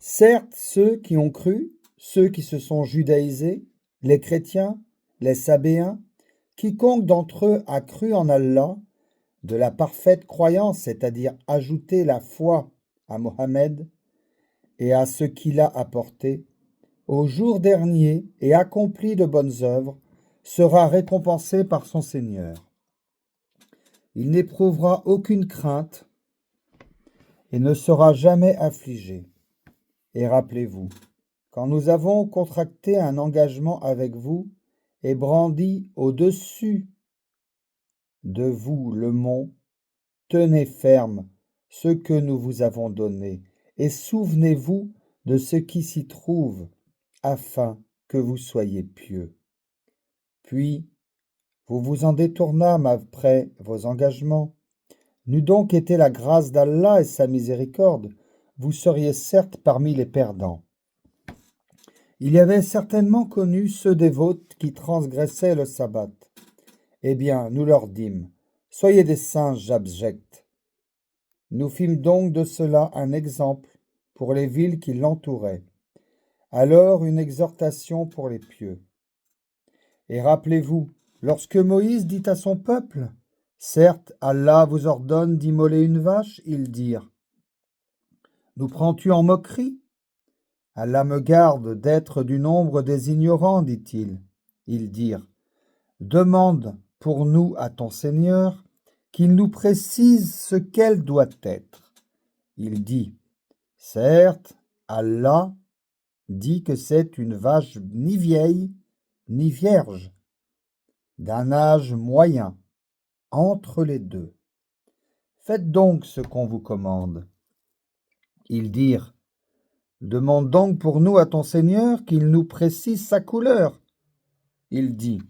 Certes, ceux qui ont cru, ceux qui se sont judaïsés, les chrétiens, les sabéens, quiconque d'entre eux a cru en Allah, de la parfaite croyance, c'est-à-dire ajouter la foi à Mohammed et à ce qu'il a apporté, au jour dernier et accompli de bonnes œuvres, sera récompensé par son Seigneur. Il n'éprouvera aucune crainte et ne sera jamais affligé. Et rappelez-vous, quand nous avons contracté un engagement avec vous et brandi au-dessus de vous le mont, tenez ferme ce que nous vous avons donné, et souvenez-vous de ce qui s'y trouve, afin que vous soyez pieux. Puis, vous vous en détournâmes après vos engagements. N'eût donc été la grâce d'Allah et sa miséricorde, vous seriez certes parmi les perdants. Il y avait certainement connu ceux des vôtres qui transgressaient le sabbat. Eh bien, nous leur dîmes, soyez des singes abjects. Nous fîmes donc de cela un exemple pour les villes qui l'entouraient. Alors une exhortation pour les pieux. Et rappelez-vous, lorsque Moïse dit à son peuple, « Certes, Allah vous ordonne d'immoler une vache », ils dirent, « Nous prends-tu en moquerie ?» Allah me garde d'être du nombre des ignorants, dit-il. Ils dirent, « Demande pour nous à ton Seigneur qu'il nous précise ce qu'elle doit être. » Il dit, « Certes, Allah dit que c'est une vache ni vieille ni vierge, d'un âge moyen, entre les deux. Faites donc ce qu'on vous commande. » Ils dirent, « Demande donc pour nous à ton Seigneur qu'il nous précise sa couleur. » Il dit,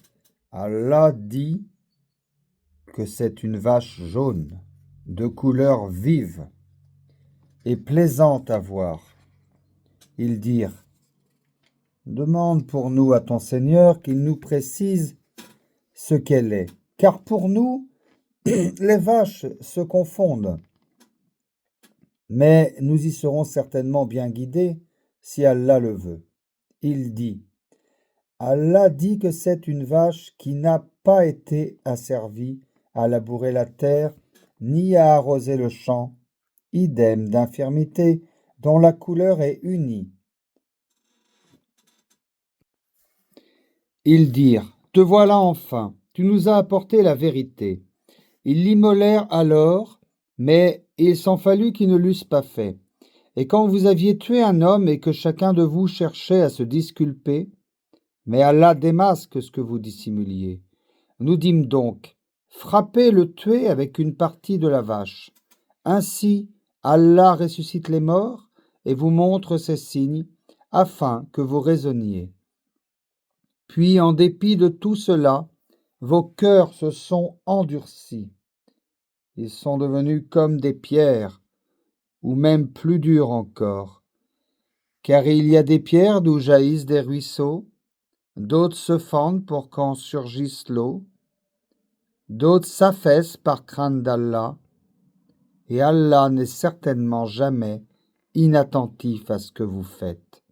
« Allah dit que c'est une vache jaune, de couleur vive et plaisante à voir. » Ils dirent, « Demande pour nous à ton Seigneur qu'il nous précise ce qu'elle est, car pour nous, les vaches se confondent. Mais nous y serons certainement bien guidés si Allah le veut. » Il dit, « Allah dit que c'est une vache qui n'a pas été asservie à labourer la terre, ni à arroser le champ, idem d'infirmité dont la couleur est unie. » Ils dirent, « Te voilà enfin, tu nous as apporté la vérité. » Ils l'immolèrent alors, mais il s'en fallut qu'ils ne l'eussent pas fait. Et quand vous aviez tué un homme et que chacun de vous cherchait à se disculper, mais Allah démasque ce que vous dissimuliez, nous dîmes donc, frappez le tué avec une partie de la vache. Ainsi, Allah ressuscite les morts et vous montre ses signes, afin que vous raisonniez. Puis, en dépit de tout cela, vos cœurs se sont endurcis. Ils sont devenus comme des pierres, ou même plus durs encore. Car il y a des pierres d'où jaillissent des ruisseaux, d'autres se fendent pour qu'en surgisse l'eau, d'autres s'affaissent par crainte d'Allah, et Allah n'est certainement jamais inattentif à ce que vous faites.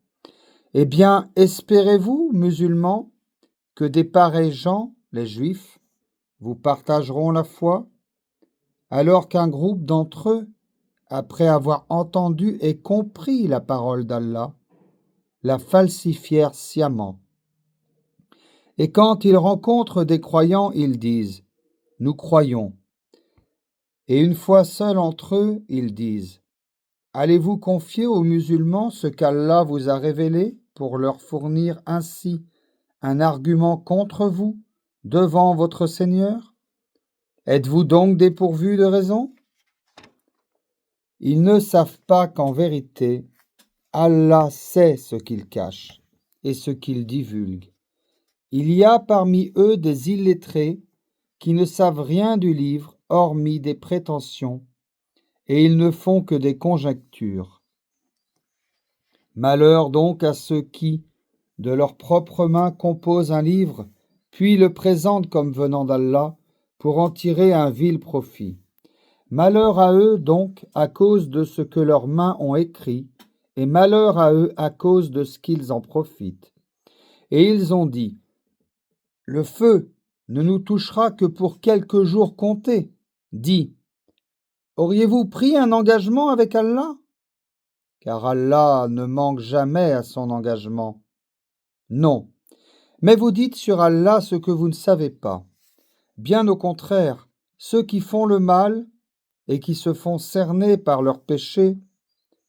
Eh bien, espérez-vous, musulmans, que des pareils gens, les Juifs, vous partageront la foi, alors qu'un groupe d'entre eux, après avoir entendu et compris la parole d'Allah, la falsifièrent sciemment. Et quand ils rencontrent des croyants, ils disent, « Nous croyons. » Et une fois seuls entre eux, ils disent, « Allez-vous confier aux musulmans ce qu'Allah vous a révélé pour leur fournir ainsi un argument contre vous devant votre Seigneur? Êtes-vous donc dépourvus de raison? » Ils ne savent pas qu'en vérité, Allah sait ce qu'ils cachent et ce qu'ils divulguent. Il y a parmi eux des illettrés qui ne savent rien du livre, hormis des prétentions, et ils ne font que des conjectures. Malheur donc à ceux qui, de leurs propres mains, composent un livre, puis le présentent comme venant d'Allah, pour en tirer un vil profit. Malheur à eux donc à cause de ce que leurs mains ont écrit et malheur à eux à cause de ce qu'ils en profitent. Et ils ont dit, le feu ne nous touchera que pour quelques jours comptés. Dis, auriez-vous pris un engagement avec Allah? Car Allah ne manque jamais à son engagement. Non, mais vous dites sur Allah ce que vous ne savez pas. Bien au contraire, ceux qui font le mal et qui se font cerner par leurs péchés,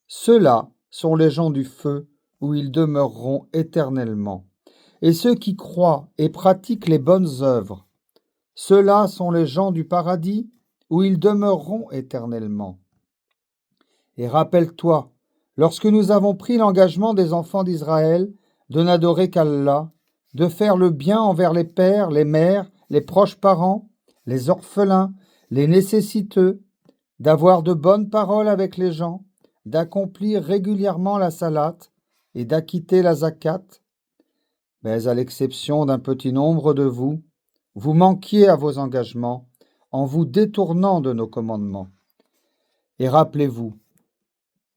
ceux-là sont les gens du feu où ils demeureront éternellement. Et ceux qui croient et pratiquent les bonnes œuvres, ceux-là sont les gens du paradis où ils demeureront éternellement. Et rappelle-toi, lorsque nous avons pris l'engagement des enfants d'Israël de n'adorer qu'Allah, de faire le bien envers les pères, les mères, les proches parents, les orphelins, les nécessiteux, d'avoir de bonnes paroles avec les gens, d'accomplir régulièrement la salate et d'acquitter la zakat, mais à l'exception d'un petit nombre de vous, vous manquiez à vos engagements en vous détournant de nos commandements. Et rappelez-vous,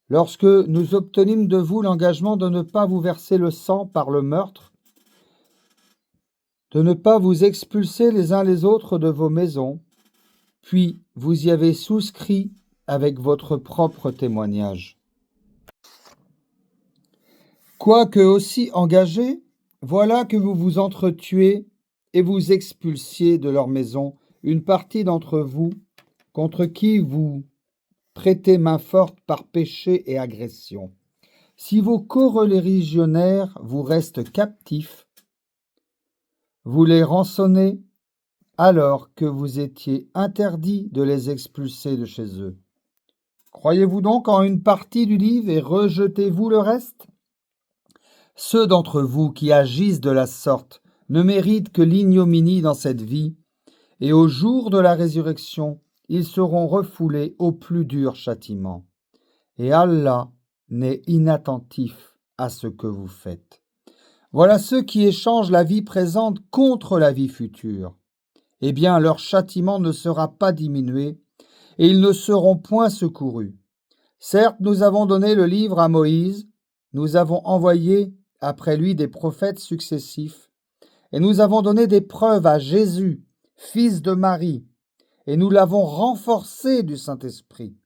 lorsque nous obtenîmes de vous l'engagement de ne pas vous verser le sang par le meurtre, de ne pas vous expulser les uns les autres de vos maisons, puis vous y avez souscrit avec votre propre témoignage. Quoique aussi engagés, voilà que vous vous entretuez et vous expulsiez de leur maison une partie d'entre vous contre qui vous prêtez main forte par péché et agression. Si vos coreligionnaires vous restent captifs, vous les rançonnez alors que vous étiez interdit de les expulser de chez eux. Croyez-vous donc en une partie du livre et rejetez-vous le reste? Ceux d'entre vous qui agissent de la sorte ne méritent que l'ignominie dans cette vie, et au jour de la résurrection, ils seront refoulés au plus dur châtiment. Et Allah n'est inattentif à ce que vous faites. Voilà ceux qui échangent la vie présente contre la vie future. Eh bien, leur châtiment ne sera pas diminué, et ils ne seront point secourus. Certes, nous avons donné le livre à Moïse, nous avons envoyé après lui des prophètes successifs, et nous avons donné des preuves à Jésus, fils de Marie, et nous l'avons renforcé du Saint-Esprit.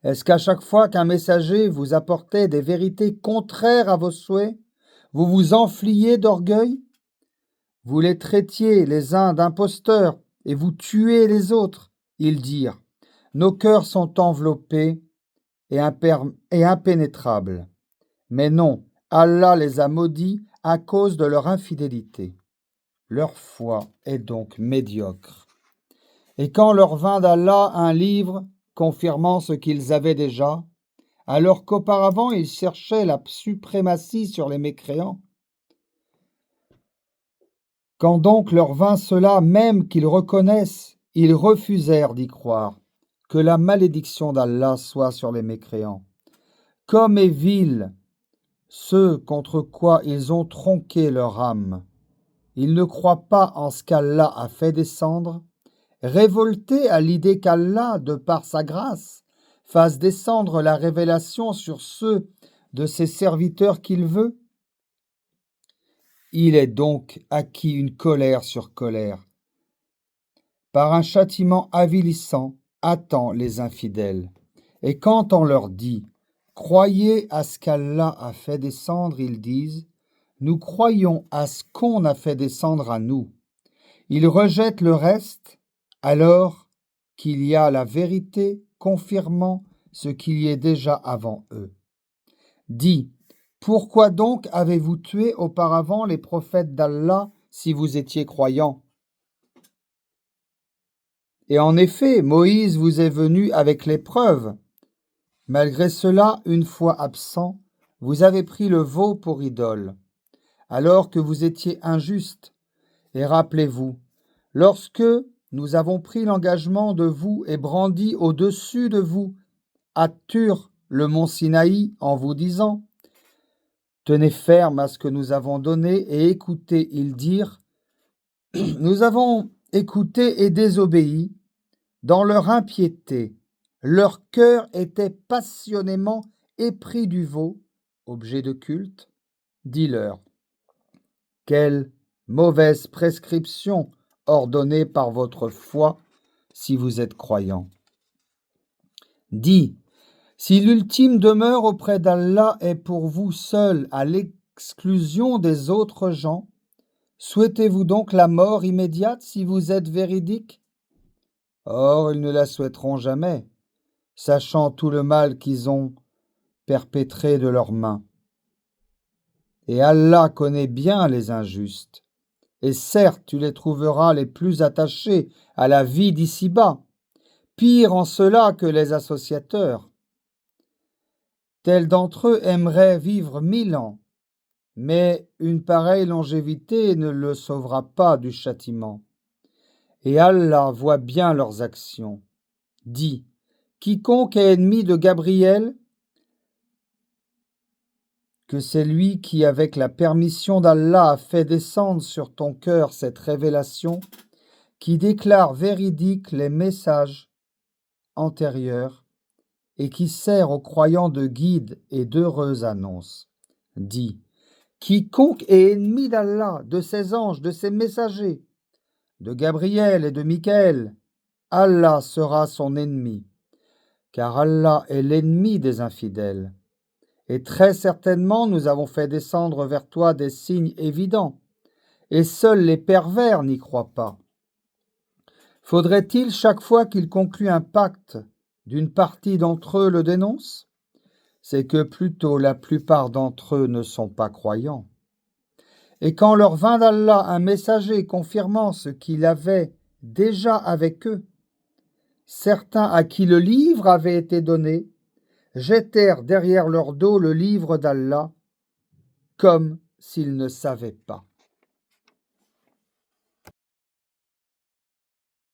Est-ce qu'à chaque fois qu'un messager vous apportait des vérités contraires à vos souhaits, vous vous enfliez d'orgueil? Vous les traitiez les uns d'imposteurs et vous tuez les autres. Ils dirent, nos cœurs sont enveloppés et impénétrables. Mais non, Allah les a maudits à cause de leur infidélité. Leur foi est donc médiocre. Et quand leur vint d'Allah un livre confirmant ce qu'ils avaient déjà, alors qu'auparavant ils cherchaient la suprématie sur les mécréants, quand donc leur vint cela même qu'ils reconnaissent, ils refusèrent d'y croire. Que la malédiction d'Allah soit sur les mécréants. Comme est vil ceux contre quoi ils ont tronqué leur âme. Ils ne croient pas en ce qu'Allah a fait descendre, révoltés à l'idée qu'Allah, de par sa grâce, fasse descendre la révélation sur ceux de ses serviteurs qu'il veut. Il est donc acquis une colère sur colère. Par un châtiment avilissant attend les infidèles. Et quand on leur dit « Croyez à ce qu'Allah a fait descendre », ils disent « Nous croyons à ce qu'on a fait descendre à nous ». Ils rejettent le reste alors qu'il y a la vérité confirmant ce qu'il y est déjà avant eux. Dis, pourquoi donc avez-vous tué auparavant les prophètes d'Allah si vous étiez croyants? Et en effet, Moïse vous est venu avec les preuves. Malgré cela, une fois absent, vous avez pris le veau pour idole, alors que vous étiez injuste. Et rappelez-vous, lorsque nous avons pris l'engagement de vous et brandi au-dessus de vous, à Tur, le mont Sinaï, en vous disant « Tenez ferme à ce que nous avons donné et écoutez », ils dirent « Nous avons écouté et désobéi. » Dans leur impiété, leur cœur était passionnément épris du veau, objet de culte, dis-leur: quelle mauvaise prescription ordonnée par votre foi si vous êtes croyant. Dis: si l'ultime demeure auprès d'Allah est pour vous seul à l'exclusion des autres gens, souhaitez-vous donc la mort immédiate si vous êtes véridique? Or, ils ne la souhaiteront jamais, sachant tout le mal qu'ils ont perpétré de leurs mains. Et Allah connaît bien les injustes, et certes tu les trouveras les plus attachés à la vie d'ici-bas, pire en cela que les associateurs. Tels d'entre eux aimeraient vivre 1000 ans, mais une pareille longévité ne le sauvera pas du châtiment. Et Allah voit bien leurs actions. Dis: quiconque est ennemi de Gabriel, que c'est lui qui, avec la permission d'Allah, a fait descendre sur ton cœur cette révélation, qui déclare véridiques les messages antérieurs et qui sert aux croyants de guide et d'heureuse annonce. Dis: quiconque est ennemi d'Allah, de ses anges, de ses messagers, de Gabriel et de Michaël, Allah sera son ennemi, car Allah est l'ennemi des infidèles. Et très certainement nous avons fait descendre vers toi des signes évidents, et seuls les pervers n'y croient pas. Faudrait-il chaque fois qu'ils concluent un pacte d'une partie d'entre eux le dénonce? C'est que plutôt la plupart d'entre eux ne sont pas croyants. Et quand leur vint d'Allah un messager confirmant ce qu'il avait déjà avec eux, certains à qui le livre avait été donné jetèrent derrière leur dos le livre d'Allah, comme s'ils ne savaient pas.